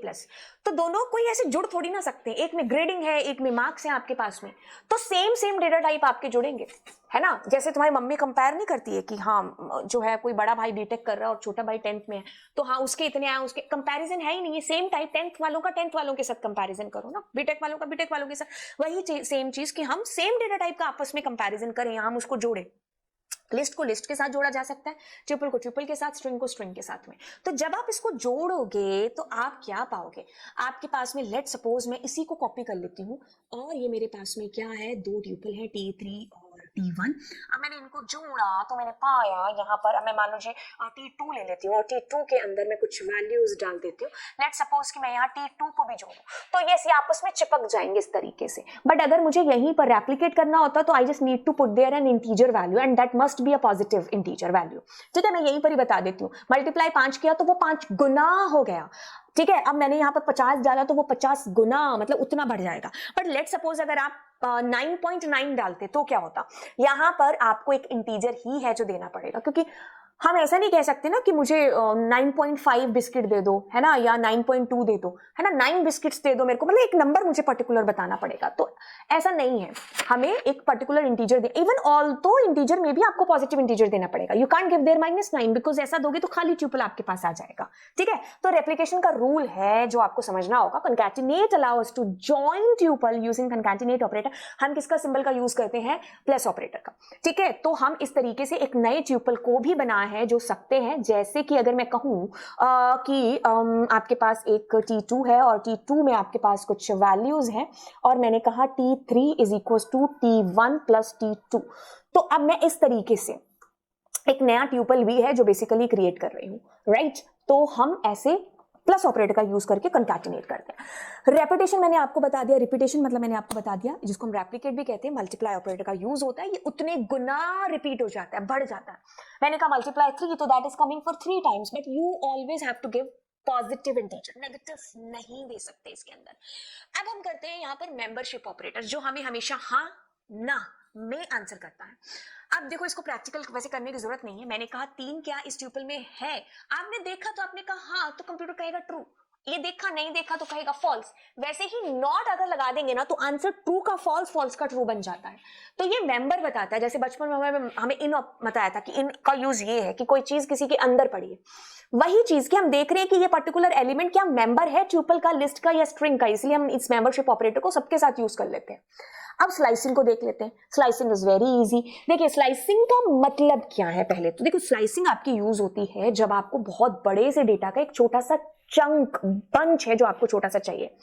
तो दोनों कोई ऐसे जुड़ थोड़ी ना सकते। एक में ग्रेडिंग है, एक में मार्क्स है आपके पास में, तो सेम डेटा टाइप आपके जुड़ेंगे, है ना। जैसे तुम्हारी मम्मी कंपेयर नहीं करती है कि हाँ जो है कोई बड़ा भाई बीटेक कर रहा है और छोटा भाई 10th में है, तो हाँ उसके इतने आए, उसके कंपैरिजन है ही नहीं है। सेम टाइप 10th वालों का 10th वालों के साथ कंपैरिजन करो ना, बीटेक वालों का बीटेक वालों के साथ। वही सेम चीज कि हम सेम डेटा टाइप का आपस में कंपैरिजन करें, हम उसको जोड़े। लिस्ट को लिस्ट के साथ जोड़ा जा सकता है, ट्रिपल को ट्रिपल के साथ, स्ट्रिंग को स्ट्रिंग के साथ में। तो जब आप इसको जोड़ोगे तो आप क्या पाओगे, आपके पास में लेट सपोज मैं इसी को कॉपी कर लेती हूँ और ये मेरे पास में क्या है, दो ट्यूपल है T3 और T1। अब मैंने इनको जोड़ा तो मैंने पाया यहाँ पर, अब मैं मान लीजिए T2 ले लेती हूँ और T2 के अंदर मैं कुछ वैल्यूज डाल देती हूँ। लेट सपोज कि मैं यहाँ T2 को भी जोड़ूं तो ये आपस में चिपक जाएंगे इस तरीके से। बट अगर मुझे यहीं पर रेप्लिकेट करना होता तो I just need to put there an integer value and that must be a positive integer value. ठीक है, मैं यहीं पर ही बता देती हूँ, मल्टीप्लाई 5 किया तो वो 5 गुना हो गया। ठीक है, अब मैंने यहाँ पर 50 डाला तो वो 50 गुना मतलब उतना बढ़ जाएगा। बट लेट सपोज अगर आप 9.9 डालते तो क्या होता, यहाँ पर आपको एक इंटीजर ही है जो देना पड़ेगा, क्योंकि हम ऐसा नहीं कह सकते ना कि मुझे 9.5 बिस्किट दे दो, है ना, या 9.2 दे दो, है ना, 9 बिस्किट्स दे दो मेरे को, मतलब एक नंबर मुझे पर्टिकुलर बताना पड़ेगा। तो ऐसा नहीं है, हमें एक पर्टिकुलर इंटीजर दे, इवन ऑल तो इंटीजर में भी आपको पॉजिटिव इंटीजर देना पड़ेगा। You can't give their -9 because ऐसा दोगे तो खाली ट्यूपल आपके पास आ जाएगा। ठीक है, तो रेप्लिकेशन का रूल है जो आपको समझना होगा। Concatenate allows to join tuple using concatenate operator. हम किसका सिंबल का यूज करते हैं, प्लस ऑपरेटर का। ठीक है, तो हम इस तरीके से एक नए ट्यूपल को भी बना है जो सकते हैं। जैसे कि अगर मैं कहूं कि आपके पास एक T2 है और T2 में आपके पास कुछ वैल्यूज हैं और मैंने कहा T3 is equal to T1 plus T2, तो अब मैं इस तरीके से एक नया ट्यूपल भी है जो बेसिकली क्रिएट कर रही हूं, राइट। तो हम ऐसे प्लस ऑपरेटर का यूज करके कंकैटिनेट करते हैं। रेपिटेशन मैंने आपको बता दिया, रिपीटेशन मतलब मैंने आपको बता दिया, जिसको हम रेप्लिकेट भी कहते हैं, मल्टीप्लाई ऑपरेटर का यूज होता है, ये उतने गुना रिपीट हो जाता है, बढ़ जाता है। मैंने कहा मल्टीप्लाई 3 तो that is coming for 3 times, but you always have to give positive integer, negative नहीं दे सकते इसके अंदर। अब हम करते हैं यहाँ पर मेंबरशिप ऑपरेटर, जो हमें हमेशा हाँ ना में आंसर करता है। अब देखो, इसको प्रैक्टिकल वैसे करने की जरूरत नहीं है। मैंने कहा 3 क्या इस ट्यूपल में है, आपने देखा तो आपने कहा हाँ, तो कंप्यूटर कहेगा ट्रू। ये देखा नहीं देखा तो कहेगा फॉल्स। वैसे ही नॉट अगर लगा देंगे ना तो आंसर ट्रू का फॉल्स, फॉल्स का ट्रू बन जाता है। तो ये मेंबर बताता है, जैसे बचपन में हमें इन बताया था कि इन का यूज ये है कि कोई चीज किसी के अंदर पड़ी है। वही चीज की हम देख रहे हैं कि ये पर्टिकुलर एलिमेंट क्या मेंबर है ट्यूपल का, लिस्ट का या स्ट्रिंग का, इसलिए हम इस मेंबरशिप ऑपरेटर को सबके साथ यूज कर लेते हैं। अब स्लाइसिंग को देख लेते हैं। Slicing is very easy. देखिए स्लाइसिंग का मतलब क्या है, पहले तो देखो स्लाइसिंग आपकी यूज होती है जब आपको बहुत बड़े से डेटा का एक छोटा सा चंक बंच है जो आपको छोटा सा चाहिए,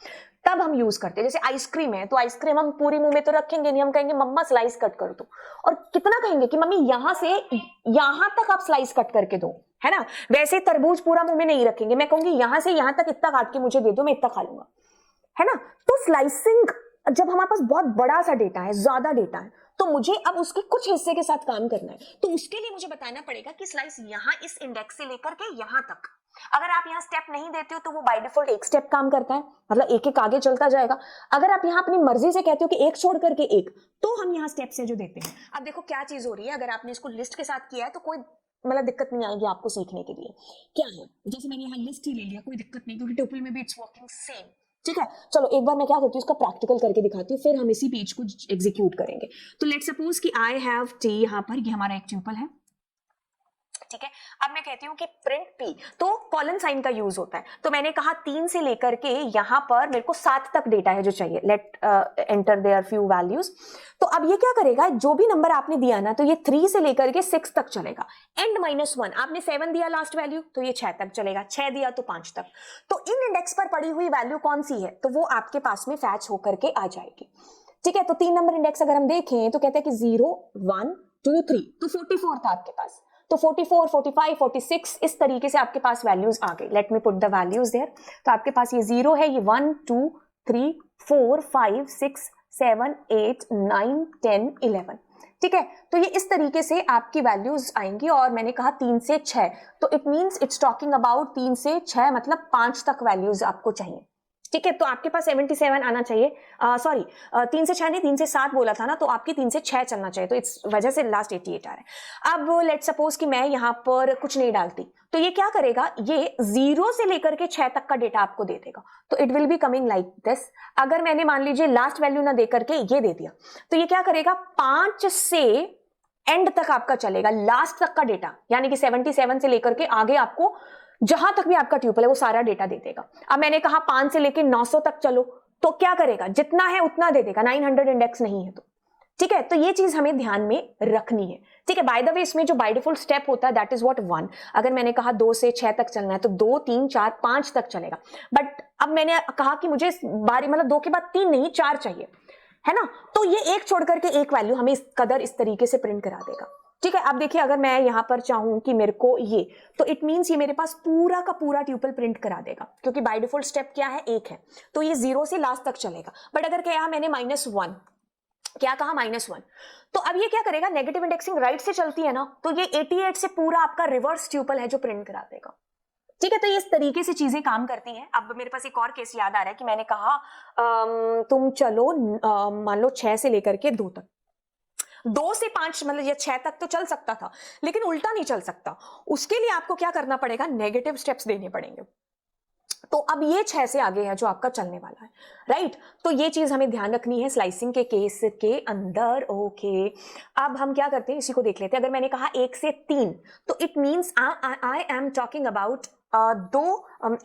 तब हम यूज करते हैं। जैसे आइसक्रीम है तो आइसक्रीम हम पूरी मुंह में तो रखेंगे नहीं, हम कहेंगे मम्मा स्लाइस कट कर दो, और कितना कहेंगे कि मम्मी यहां से यहां तक आप स्लाइस कट करके दो, है ना। वैसे तरबूज पूरा मुंह में नहीं रखेंगे, मैं कहूंगी यहां से यहां तक इतना काट के मुझे दे दो, मैं इतना खा लूंगा, है ना। तो स्लाइसिंग जब हमारे पास बहुत बड़ा सा डेटा है, ज्यादा डेटा है, तो मुझे अब उसके कुछ हिस्से के साथ काम करना है, तो उसके लिए मुझे बताना पड़ेगा कि स्लाइस यहां इस इंडेक्स से लेकर के यहां तक। अगर आप यहां स्टेप नहीं देते हो तो वो बाय डिफॉल्ट एक स्टेप काम करता है, मतलब एक एक आगे चलता जाएगा। अगर आप यहां अपनी मर्जी से कहते हो कि एक छोड़ करके एक, तो हम यहां स्टेप से जो देते हैं। अब देखो क्या चीज हो रही है, अगर आपने इसको लिस्ट के साथ किया है तो कोई मतलब दिक्कत नहीं आएगी आपको सीखने के लिए। क्या है, जैसे मैंने यहाँ लिस्ट ही ले लिया, कोई दिक्कत नहीं, क्योंकि ट्यूपल में भी इट्स वर्किंग सेम। ठीक है, चलो एक बार मैं क्या करती हूँ, इसका प्रैक्टिकल करके दिखाती हूँ, फिर हम इसी पेज को एग्जीक्यूट करेंगे। तो लेट्स सपोज कि आई हैव टी, यहाँ पर ये हमारा एक ट्यूपल है। ठीक है, अब मैं कहती हूँ कि प्रिंट पी, तो कॉलन साइन का यूज होता है। तो मैंने कहा 3 से लेकर के यहाँ पर मेरे को 7 तक डेटा है जो चाहिए, let enter there few values. तो अब ये क्या करेगा, जो भी नंबर आपने दिया ना, तो ये 3 से लेकर के 6 तक चलेगा। एंड -1 आपने 7 दिया लास्ट वैल्यू, तो ये 6 तक चलेगा, 6 दिया तो 5 तक। तो इन इंडेक्स पर पड़ी हुई वैल्यू कौन सी है, तो वो आपके पास में फैच होकर के आ जाएगी। ठीक है, तो 3 नंबर इंडेक्स अगर हम देखें तो कहते हैं कि 0 1 2 3, तो 44 था आपके पास, तो 44 45 46 इस तरीके से आपके पास वैल्यूज आ गई। Let me put the values there. तो आपके पास ये 0 है, ये 1 2 3 4 5 6 7 8 9 10 11। ठीक है, तो ये इस तरीके से आपकी वैल्यूज आएंगी। और मैंने कहा 3 से 6, तो it means it's talking about 3 से 6 मतलब 5 तक वैल्यूज आपको चाहिए। ठीक है, तो आपके पास 77 आना चाहिए, सॉरी 3 से 6 नहीं, 3 से 7 बोला था ना, तो आपकी 3 से 6 चलना चाहिए, तो इस वजह से लास्ट 88 आ रहा है। अब लेट सपोज कि मैं यहाँ पर कुछ नहीं डालती, तो ये क्या करेगा, ये 0 से लेकर के 6 तक का डेटा आपको दे देगा। तो it will be coming like this. अगर मैंने मान लीजिए लास्ट वैल्यू ना दे करके ये दे दिया, तो ये क्या करेगा, 5 से एंड तक आपका चलेगा, लास्ट तक का डेटा, यानी कि 77 से लेकर के आगे आपको जहां तक भी आपका ट्यूपल है वो सारा डेटा दे देगा। अब मैंने कहा 5 से लेकर 900 तक चलो, तो क्या करेगा, जितना है उतना दे देगा, 900 इंडेक्स नहीं है तो। ठीक है, तो ये चीज हमें ध्यान में रखनी है। ठीक है, बाय द वे इसमें जो बाय डिफॉल्ट स्टेप होता है दैट इज व्हाट 1। अगर मैंने कहा 2 से 6 तक चलना है तो 2 3 4 5 तक चलेगा, बट अब मैंने कहा कि मुझे बारी मतलब 2 के बाद 3 नहीं 4 चाहिए, है ना, तो ये एक छोड़ करके एक वैल्यू हमें इस कदर इस तरीके से प्रिंट करा देगा। ठीक है, अब देखिए अगर मैं यहां पर चाहूं कि मेरे को ये, तो इट मींस ये मेरे पास पूरा का पूरा ट्यूपल प्रिंट करा देगा, क्योंकि बाय डिफॉल्ट स्टेप क्या है 1 है, तो ये 0 से लास्ट तक चलेगा। बट अगर क्या मैंने -1, क्या कहा -1, तो अब ये क्या करेगा, नेगेटिव इंडेक्सिंग राइट से चलती है ना, तो ये 88 से पूरा आपका रिवर्स ट्यूपल है जो प्रिंट करा देगा। ठीक है, तो ये इस तरीके से चीजें काम करती हैं। अब मेरे पास एक और केस याद आ रहा है कि मैंने कहा तुम चलो मान लो 6 से लेकर के 2 तक, 2 से 5 मतलब ये 6 तक तो चल सकता था, लेकिन उल्टा नहीं चल सकता। उसके लिए आपको क्या करना पड़ेगा, नेगेटिव स्टेप्स देने पड़ेंगे। तो अब ये 6 से आगे है जो आपका चलने वाला है, राइट। तो ये चीज हमें ध्यान रखनी है स्लाइसिंग के केस के अंदर। ओके, अब हम क्या करते हैं इसी को देख लेते हैं। अगर मैंने कहा 1 से 3, तो it means I am talking about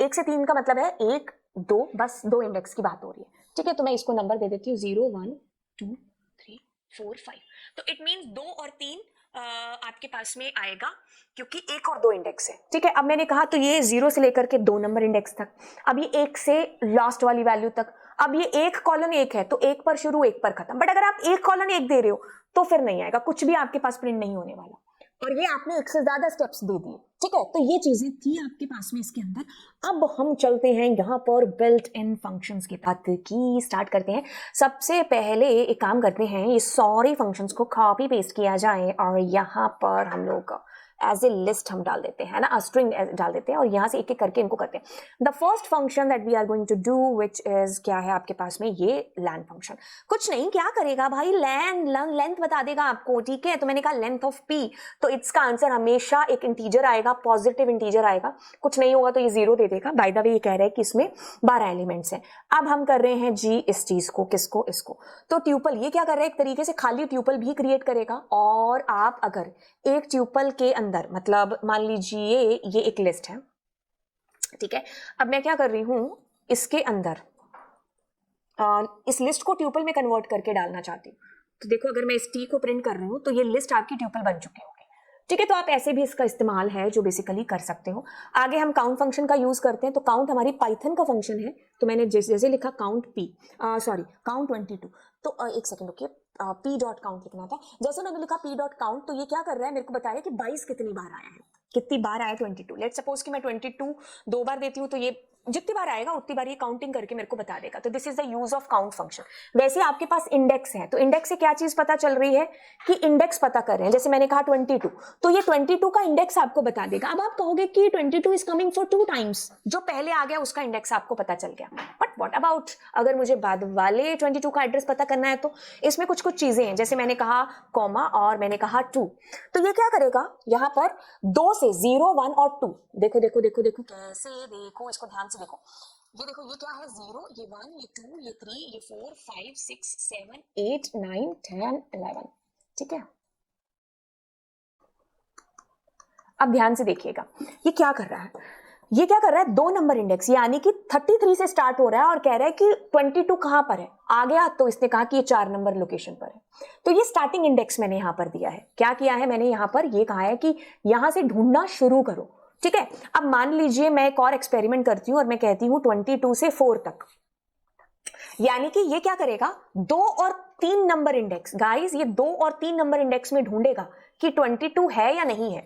1 से 3 का मतलब है 1 2, बस 2 इंडेक्स की बात हो रही है। ठीक है, तो मैं इसको नंबर दे देती हूँ 0 1 2 3 4 5। तो इट मींस 2 और 3 आपके पास में आएगा, क्योंकि 1 और 2 इंडेक्स है। ठीक है, अब मैंने कहा तो ये 0 से लेकर के 2 नंबर इंडेक्स तक, अब ये 1 से लास्ट वाली वैल्यू तक, अब ये 1 कॉलन 1 है तो 1 पर शुरू 1 पर खत्म। बट अगर आप 1 कॉलन 1 दे रहे हो तो फिर नहीं आएगा, कुछ भी आपके पास प्रिंट नहीं होने वाला, और ये आपने 1 से ज्यादा स्टेप्स दे दिए। ठीक है, तो ये चीजें थी आपके पास में इसके अंदर। अब हम चलते हैं यहाँ पर बिल्ट इन फंक्शंस की बात की स्टार्ट करते हैं। सबसे पहले एक काम करते हैं, ये सारे फंक्शंस को कॉपी पेस्ट किया जाए और यहाँ पर हम लोग एज ए लिस्ट हम डाल देते हैं ना, स्ट्रिंग डाल देते हैं, और यहाँ से एक एक करके इनको करते हैं। The first function that we are going to do which is क्या है आपके पास में, ये लैन फंक्शन। कुछ नहीं, क्या करेगा भाई, लेंथ बता देगा आपको। ठीक है, तो मैंने कहा लेंथ ऑफ p, तो इसका आंसर हमेशा एक इंटीजर आएगा, पॉजिटिव इंटीजर आएगा। कुछ नहीं होगा तो ये 0 दे देगा। बाय द वे ये कह रहा है कि इसमें 12 एलिमेंट्स हैं। अब हम कर रहे हैं जी इस चीज को, किसको, इसको। तो ट्यूपल ये क्या कर रहा है, एक तरीके से खाली ट्यूपल भी क्रिएट करेगा। और आप अगर एक ट्यूपल के अंदर मतलब मान लीजिए ये एक लिस्ट है, ठीक है, अब मैं क्या कर रही हूं, इसके अंदर इस लिस्ट को ट्यूपल में कन्वर्ट करके डालना चाहती हूँ। तो देखो अगर मैं इस टी को प्रिंट कर रही हूँ तो ये लिस्ट आपकी ट्यूपल बन चुकी होगी। ठीक है, तो आप ऐसे भी इसका इस्तेमाल है जो बेसिकली कर सकते हो। आगे हम काउंट फंक्शन का यूज करते हैं। तो काउंट हमारी पाइथन का फंक्शन है, तो मैंने जैसे लिखा काउंट काउंट 22, तो एक सेकंड रुकिए, p डॉट काउंट लिखना था। जैसे मैंने लिखा p डॉट काउंट, तो ये क्या कर रहा है, मेरे को बता रहा है कि 22 कितनी बार आया है, कितनी बार आया 22। लेट्स सपोज कि मैं 22 2 बार देती हूँ, तो ये जितनी बार आएगा उतनी बार ये काउंटिंग करके मेरे को बता देगा। तो this is the use of count function. वैसे आपके पास इंडेक्स है, तो इंडेक्स से क्या चीज पता चल रही है कि इंडेक्स पता कर रहे हैं। जैसे मैंने कहा 22, तो ये 22 का इंडेक्स आपको बता देगा। अब आप कहोगे कि 22 इज कमिंग फॉर 2 टाइम्स, जो पहले आ गया उसका इंडेक्स आपको पता चल गया। बट व्हाट अबाउट अगर मुझे बाद वाले 22 का एड्रेस पता करना है, तो इसमें कुछ चीजें हैं। जैसे मैंने कहा कॉमा और मैंने कहा 2, तो ये क्या करेगा, यहाँ पर 2 से 0 1 और 2, देखो देखो देखो देखो कैसे, देखो इसको ध्यान से देखो, ये देखो ये क्या है, 0 ये 1 ये 2 ये 3 ये 4 5 6 7 8 9 10 11। ठीक है, अब ध्यान से देखिएगा ये क्या कर रहा है, ये क्या कर रहा है, 2 नंबर इंडेक्स यानी कि 33 से स्टार्ट हो रहा है और कह रहा है कि 22 कहां पर है। आ गया तो इसने कहा कि ये 4 नंबर लोकेशन पर है। तो ये स्टार्टिंग इंडेक्स मैंने यहां पर दिया है। क्या किया है मैंने, यहां पर ये कहा है कि यहां से ढूंढना शुरू करो। ठीक है, अब मान लीजिए मैं एक और एक्सपेरिमेंट करती हूं और मैं कहती हूं 22 से 4 तक, यानी कि ये क्या करेगा, 2 और 3 नंबर इंडेक्स, गाइस ये 2 और 3 नंबर इंडेक्स में ढूंढेगा कि 22 है या नहीं है।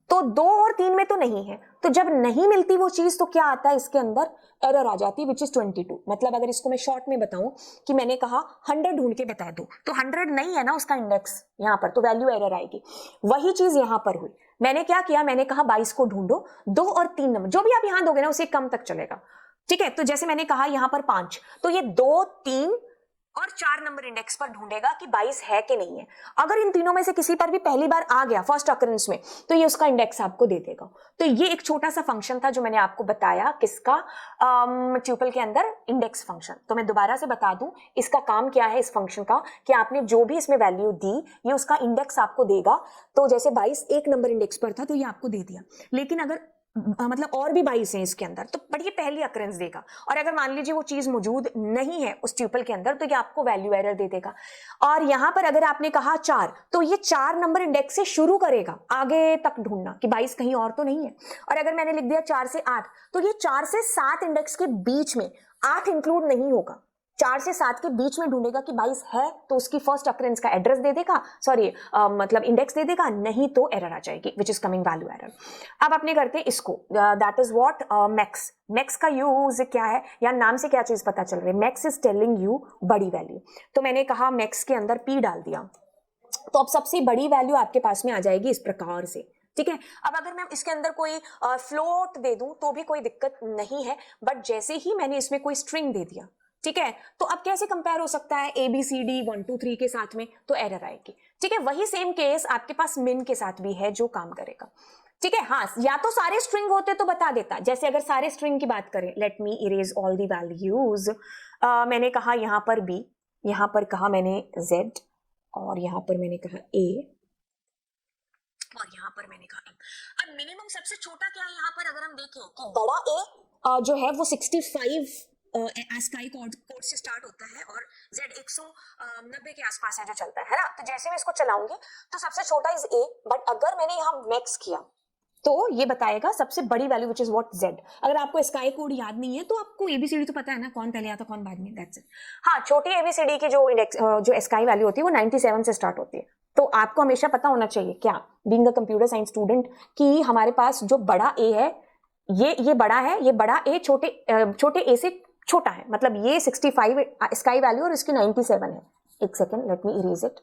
तो 2 और 3 में तो नहीं है, तो जब नहीं मिलती वो चीज तो क्या आता है इसके अंदर, एरर आ जाती है विच इज 22। मतलब अगर इसको मैं शॉर्ट में बताऊं कि मैंने कहा 100 ढूंढ के बता दो, तो 100 नहीं है ना उसका इंडेक्स यहाँ पर, तो वैल्यू एरर आएगी। वही चीज यहाँ पर हुई। मैंने क्या किया, मैंने कहा 22 को ढूंढो, 2 और 3 नंबर जो भी आप यहां दोगे ना उसे कम तक चलेगा। ठीक है, तो जैसे मैंने कहा यहां पर 5, तो ये 2 3 और 4 नंबर इंडेक्स पर ढूंढेगा कि 22 है कि नहीं है। अगर इन तीनों में से किसी पर भी पहली बार आ गया फर्स्ट ऑकरेंस में, तो ये उसका इंडेक्स आपको दे देगा। तो ये एक छोटा सा फंक्शन था जो मैंने आपको बताया, किसका, ट्यूपल के अंदर इंडेक्स फंक्शन। तो मैं दोबारा से बता दूं इसका काम क्या है इस फंक्शन का, कि आपने जो भी इसमें वैल्यू दी ये उसका इंडेक्स आपको देगा। तो जैसे 22 1 नंबर इंडेक्स पर था तो ये आपको दे दिया, लेकिन अगर मतलब और भी 22 हैं इसके अंदर, तो बट ये पहली अकरेंस देगा। और अगर मान लीजिए वो चीज मौजूद नहीं है उस ट्यूपल के अंदर तो ये आपको वैल्यू एरर दे देगा। और यहां पर अगर आपने कहा 4 तो ये 4 नंबर इंडेक्स से शुरू करेगा आगे तक ढूंढना कि 22 कहीं और तो नहीं है। और अगर मैंने लिख दिया 4 से 8 तो ये 4 से 7 इंडेक्स के बीच में 8 इंक्लूड नहीं होगा, 4 से 7 के बीच में ढूंढेगा कि 22 है तो उसकी फर्स्ट अकरेंस का एड्रेस दे देगा, सॉरी मतलब इंडेक्स दे देगा, नहीं तो एरर आ जाएगी which is coming value error. अब अपने करते हैं इसको, that is what max. Max का यूज क्या है या नाम से क्या चीज पता चल रही है, मैक्स इज टेलिंग यू बड़ी वैल्यू। तो मैंने कहा मैक्स के अंदर पी डाल दिया, तो अब सबसे बड़ी वैल्यू आपके पास में आ जाएगी इस प्रकार से, ठीक है। अब अगर मैं इसके अंदर कोई फ्लोट दे दूं तो भी कोई दिक्कत नहीं है, बट जैसे ही मैंने इसमें कोई स्ट्रिंग दे दिया, ठीक है, तो अब कैसे कंपेयर हो सकता है ABCD 1 2 3 के साथ में, तो एरर आएगी, ठीक है। वही सेम केस आपके पास मिन के साथ भी है जो काम करेगा, ठीक है। हाँ, या तो सारे स्ट्रिंग होते तो बता देता, जैसे अगर सारे स्ट्रिंग की बात करें, let me erase all the values, मैंने कहा यहां पर B, यहां पर कहा मैंने Z, और यहां पर मैंने कहा A, और यहां पर मैंने कहा M। अब मिनिमम सबसे छोटा क्या है यहाँ पर, अगर हम देखें कि बड़ा A जो है वो 65 ASCII कोड से स्टार्ट होता है और Z 190 के आसपास है जो चलता है ना। तो जैसे मैं इसको चलाऊंगी तो सबसे छोटा इज A, बट अगर मैंने यहाँ मैक्स किया तो ये बताएगा सबसे बड़ी value which is what Z। अगर आपको ASCII कोड याद नहीं है तो आपको ABCD तो पता है ना, कौन पहले आता कौन बाद में, दैट्स इट। हाँ, छोटी ABCD की जो इंडेक्स जो ASCII वैल्यू होती है वो 97 से स्टार्ट होती है। तो आपको हमेशा पता होना चाहिए क्या, being a computer science student, कि हमारे पास जो बड़ा A है ये बड़ा है, ये बड़ा A छोटे A से छोटा है, मतलब ये 65 ASCII वैल्यू और इसकी 97 है। एक second, let me erase it,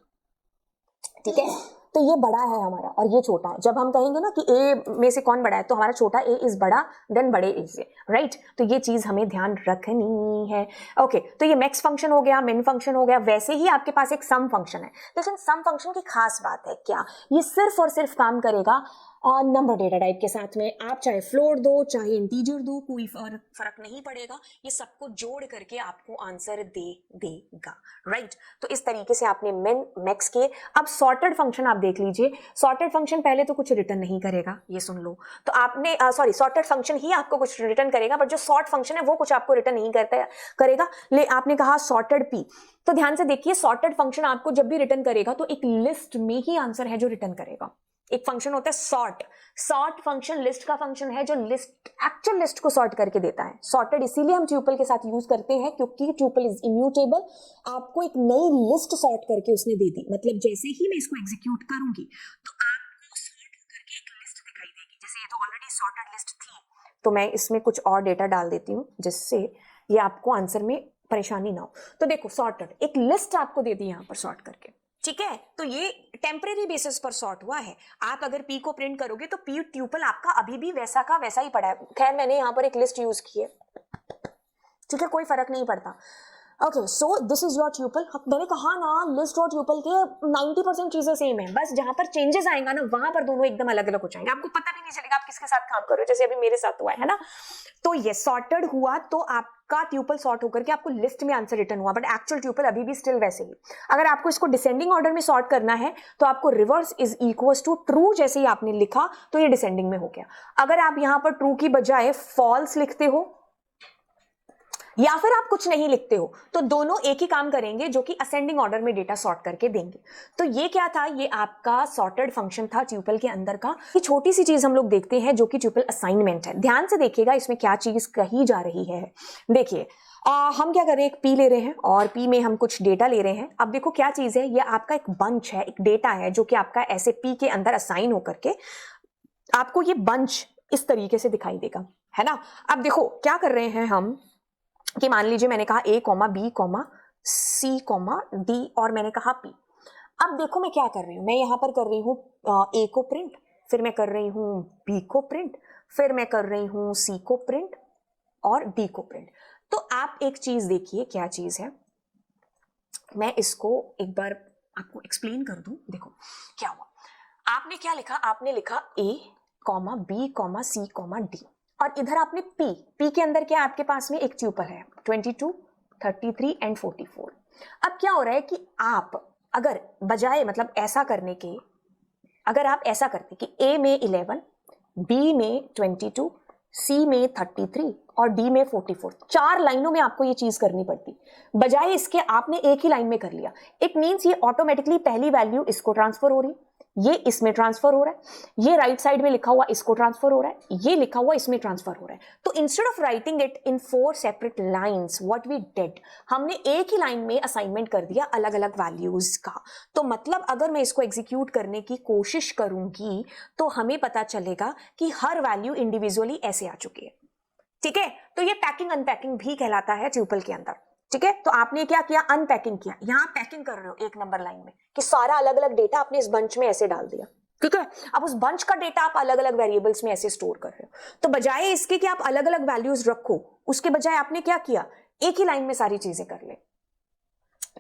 ठीक है। तो ये बड़ा है हमारा और ये छोटा है। जब हम कहेंगे ना कि A में से कौन बड़ा है तो हमारा छोटा A इज बड़ा देन बड़े A से, राइट। तो ये चीज हमें ध्यान रखनी है। ओके, तो ये मैक्स फंक्शन हो गया, मिन फंक्शन हो गया। वैसे ही आपके पास एक सम फंक्शन है, लेकिन सम फंक्शन की खास बात है क्या, ये सिर्फ और सिर्फ काम करेगा नंबर डेटा टाइप के साथ में। आप चाहे फ्लोट दो चाहे इंटीजर दो, कोई फर्क नहीं पड़ेगा, ये सबको जोड़ करके आपको आंसर दे देगा, राइट। तो इस तरीके से आपने मिन मैक्स किए। अब सॉर्टेड फंक्शन आप देख लीजिए, सॉर्टेड फंक्शन पहले तो कुछ रिटर्न नहीं करेगा, ये सुन लो। तो आपने सॉरी, सॉर्टेड फंक्शन ही आपको कुछ रिटर्न करेगा, बट जो सॉर्ट फंक्शन है वो कुछ आपको रिटर्न नहीं करेगा। आपने कहा सॉर्टेड P, तो ध्यान से देखिए, सॉर्टेड फंक्शन आपको जब भी रिटर्न करेगा तो एक लिस्ट में ही आंसर है जो रिटर्न करेगा। एक फंक्शन होता है सॉर्ट फंक्शन लिस्ट का फंक्शन है जो लिस्ट एक्चुअल लिस्ट को सॉर्ट करके देता है। सॉर्टेड इसीलिए हम ट्यूपल के साथ यूज करते हैं क्योंकि ट्यूपल इज इम्यूटेबल। आपको एक नई लिस्ट सॉर्ट करके उसने दे दी, मतलब जैसे ही मैं इसको एग्जीक्यूट करूंगी तो आपको सॉर्ट करके एक लिस्ट दिखाई देगी। जैसे ये तो ऑलरेडी सॉर्टेड लिस्ट थी, तो मैं इसमें कुछ और डेटा डाल देती हूँ जिससे ये आपको आंसर में परेशानी ना हो। तो देखो, सॉर्टेड एक लिस्ट आपको दे दी यहां पर सॉर्ट करके, ठीक है। तो ये टेम्परेरी बेसिस पर सॉर्ट हुआ है। आप अगर P को प्रिंट करोगे तो P ट्यूपल आपका अभी भी वैसा का वैसा ही पड़ा है। खैर, मैंने यहां पर एक लिस्ट यूज की है, ठीक है, कोई फर्क नहीं पड़ता। Okay, so this is your tuple. मैंने कहा ना, लिस्ट और ट्यूपल के 90% चीजें सेम है, बस जहां पर चेंजेस आएगा ना वहां पर दोनों एकदम अलग अलग हो जाएंगे। आपको पता भी नहीं चलेगा आप किसके साथ काम कर रहे हो, जैसे अभी मेरे साथ हुआ है ना। तो ये सॉर्टेड हुआ तो आपका ट्यूपल सॉर्ट होकर के आपको लिस्ट में आंसर रिटर्न हुआ, बट एक्चुअल ट्यूपल अभी भी स्टिल वैसे ही। अगर आपको इसको डिसेंडिंग ऑर्डर में सॉर्ट करना है तो आपको reverse is equals to true जैसे ही आपने लिखा तो ये डिसेंडिंग में हो गया। अगर आप यहां पर ट्रू की बजाय फॉल्स लिखते हो या फिर आप कुछ नहीं लिखते हो तो दोनों एक ही काम करेंगे, जो कि असेंडिंग ऑर्डर में डेटा सॉर्ट करके देंगे। तो ये क्या था, ये आपका सॉर्टेड फंक्शन था ट्यूपल के अंदर का। ये छोटी सी चीज हम लोग देखते हैं जो कि ट्यूपल असाइनमेंट है। ध्यान से देखिएगा इसमें क्या चीज कही जा रही है। देखिए, हम क्या कर रहे हैं, एक P ले रहे हैं और P में हम कुछ डेटा ले रहे हैं। अब देखो क्या चीज है, ये आपका एक बंच है, एक डेटा है जो कि आपका ऐसे P के अंदर असाइन होकर के आपको ये बंच इस तरीके से दिखाई देगा, है ना। अब देखो क्या कर रहे हैं हम कि मान लीजिए मैंने कहा A, B, C, D और मैंने कहा P। अब देखो मैं क्या कर रही हूं, मैं यहां पर कर रही हूं A को प्रिंट, फिर मैं कर रही हूं B को प्रिंट, फिर मैं कर रही हूं C को प्रिंट और D को प्रिंट। तो आप एक चीज देखिए क्या चीज है, मैं इसको एक बार आपको एक्सप्लेन कर दूं। देखो क्या हुआ, आपने क्या लिखा, आपने लिखा A, B, C, D और इधर आपने P के अंदर क्या आपके पास में एक ट्यूपल है 22, 33 एंड 44। अब क्या हो रहा है कि आप अगर बजाय मतलब ऐसा करने के, अगर आप ऐसा करते कि A में 11, बी में 22, सी में 33 और डी में 44। 4 लाइनों में आपको ये चीज करनी पड़ती, बजाय इसके आपने एक ही लाइन में कर लिया। इट मींस ये ऑटोमेटिकली पहली वैल्यू इसको ट्रांसफर हो रही, ये इसमें ट्रांसफर हो रहा है, ये राइट साइड में लिखा हुआ इसको ट्रांसफर हो रहा है, ये लिखा हुआ इसमें ट्रांसफर हो रहा है। तो instead of writing it in 4 separate lines, what we did, हमने एक ही लाइन में असाइनमेंट कर दिया अलग अलग वैल्यूज का। तो मतलब अगर मैं इसको एग्जीक्यूट करने की कोशिश करूंगी तो हमें पता चलेगा कि हर वैल्यू इंडिविजुअली ऐसे आ चुकी है। ठीक है, तो ये पैकिंग अनपैकिंग भी कहलाता है ट्यूपल के अंदर। ठीक है, तो आपने क्या किया, अनपैकिंग किया। यहां पैकिंग कर रहे हो एक नंबर लाइन में कि सारा अलग अलग डेटा आपने इस बंच में ऐसे डाल दिया। ठीक है, अब उस बंच का डेटा आप अलग अलग वेरिएबल्स में ऐसे स्टोर कर रहे हो। तो बजाय इसके कि आप अलग अलग वैल्यूज रखो, उसके बजाय आपने क्या किया, एक ही लाइन में सारी चीजें कर ले।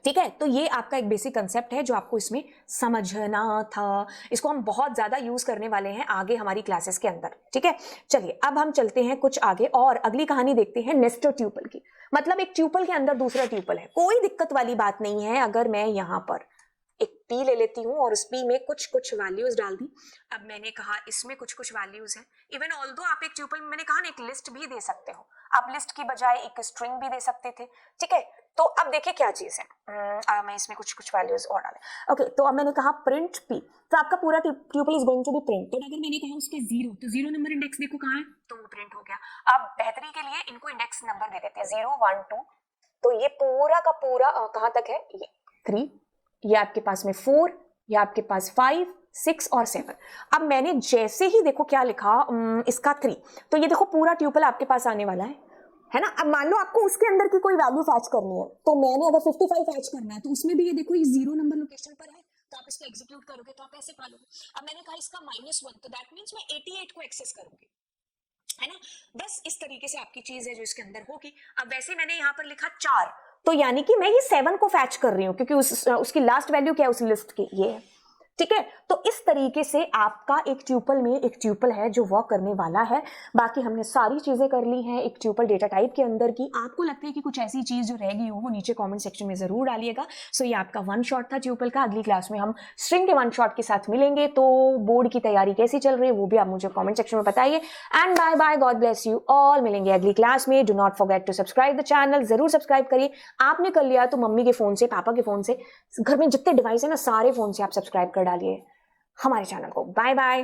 ठीक है, तो ये आपका एक बेसिक कंसेप्ट है जो आपको इसमें समझना था। इसको हम बहुत ज्यादा यूज करने वाले हैं आगे हमारी क्लासेस के अंदर। ठीक है, चलिए अब हम चलते हैं कुछ आगे और अगली कहानी देखते हैं नेस्टेड ट्यूपल की। मतलब एक ट्यूपल के अंदर दूसरा ट्यूपल है, कोई दिक्कत वाली बात नहीं है। अगर मैं यहां पर एक पी ले लेती हूं और उस पी में कुछ कुछ वैल्यूज डाल दी, अब मैंने कहा इसमें कुछ कुछ वैल्यूज है। इवन ऑल्दो आप एक ट्यूपल में, मैंने कहा ना, एक लिस्ट भी दे सकते हो, आप लिस्ट की बजाय एक स्ट्रिंग भी दे सकते थे। ठीक है, तो अब देखिए क्या चीज है, मैं इसमें कुछ कुछ वैल्यूज और डाले। ओके, तो अब मैंने कहा प्रिंट पी, तो आपका पूरा tuple is going to be printed. अगर मैंने कहा उसके 0, तो 0 नंबर इंडेक्स देखो कहाँ है, तो वो प्रिंट हो गया। अब बेहतरी के लिए इनको इंडेक्स नंबर दे देते हैं 0, 1, 2। तो ये पूरा का पूरा कहां तक है, ये 3, ये आपके पास में 4, ये आपके पास 5, 6 और 7। अब मैंने जैसे ही देखो क्या लिखा, इसका 3, तो ये देखो पूरा ट्यूपल आपके पास आने वाला है ना। अब मान लो आपको उसके अंदर की कोई वैल्यू फैच करनी है, तो मैंने अगर 55 फैच करना है, तो उसमें भी ये देखो ये 0 नंबर लोकेशन पर है, तो आप इसको एग्जीक्यूट करोगे तो आप ऐसे पालोगे। अब मैंने कहा इसका -1, तो दैट मींस मैं 88 को एक्सेस करूंगी, है ना। बस इस तरीके से आपकी चीज है जो इसके अंदर होगी। अब वैसे मैंने यहाँ पर लिखा 4, तो यानी कि मैं ये 7 को फैच कर रही हूँ, क्योंकि उसकी लास्ट वैल्यू क्या है उस लिस्ट की, ये है। ठीक है, तो इस तरीके से आपका एक ट्यूपल में एक ट्यूपल है जो वर्क करने वाला है। बाकी हमने सारी चीजें कर ली हैं एक ट्यूपल डेटा टाइप के अंदर की। आपको लगता है कि कुछ ऐसी चीज जो रह गई हो, वो नीचे कमेंट सेक्शन में जरूर डालिएगा। सो ये आपका वन शॉट था ट्यूपल का। अगली क्लास में हम स्ट्रिंग के वन शॉट के साथ मिलेंगे। तो बोर्ड की तैयारी कैसी चल रही है वो भी आप मुझे कॉमेंट सेक्शन में बताइए। And bye bye, god bless you all. मिलेंगे अगली क्लास में। Do not forget to subscribe the channel, जरूर सब्सक्राइब करिए। आपने कर लिया तो मम्मी के फोन से, पापा के फोन से, घर में जितने डिवाइस है ना, सारे फोन से आप सब्सक्राइब कर डालिए हमारे चैनल को। Bye bye.